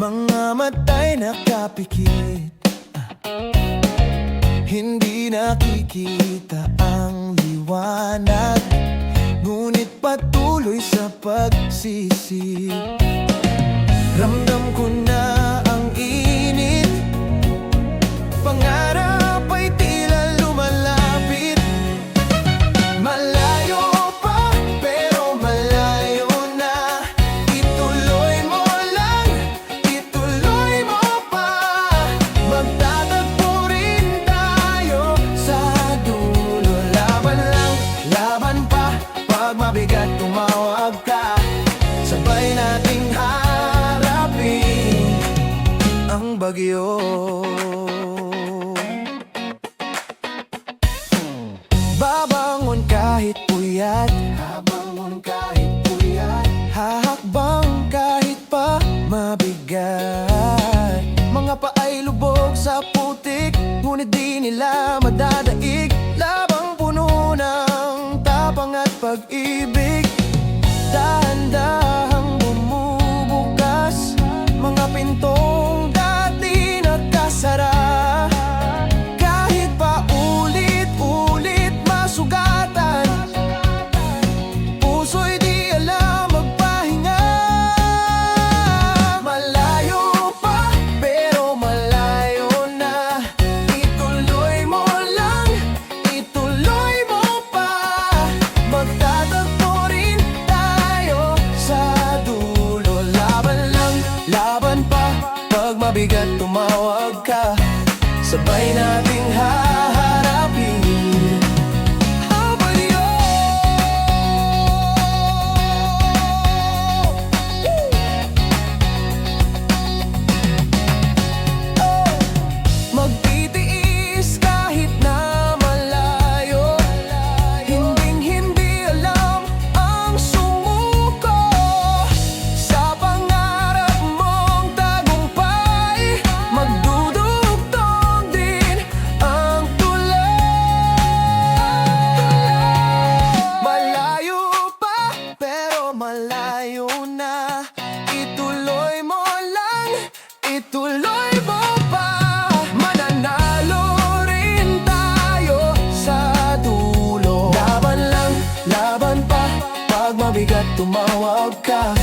Mga mata'y nakapikit, hindi nakikita ang liwanag, ngunit patuloy sa pagsisik. Ramdam ko na ang init, pangarap ay tila lumalapit. Malayo pa, pero malayo na. Ituloy mo lang, ituloy mo pa. Magtatagpo rin tayo sa dulo. Laban lang, laban pa. Pag mabigat tumawag ka, sabay nating harapin ang bagyo. Babangon kahit puyat, habangon kahit puyat, hahakbang kahit pa mabigat. Mga paay lubog sa putik, ngunit di nila madadaig. Labang puno ng tapang at pag-ibig, dahan-dahang bumubukas mga pintong dati nakasara. Kahit pa ulit-ulit masugatan, puso'y di alam magpahinga. Malayo pa, pero malayo na. Ituloy mo lang, ituloy mo pa. Magtatagpo rin tayo sa dulo. Laban lang, laban pa. Pag mabigat tumawag ka, sabay nating haharapin ang bagyo. Magtitiis kahit na malayo, hinding-hindi alam ang sumuko. Sa pangarap mong tagumpay, magdudugtong din ang tulay. Malayo pa, pero malayo na. Ituloy mo lang, ituloy mo pa. Mananalo rin tayo sa dulo. Laban lang, laban pa. Pag mabigat tumawag ka,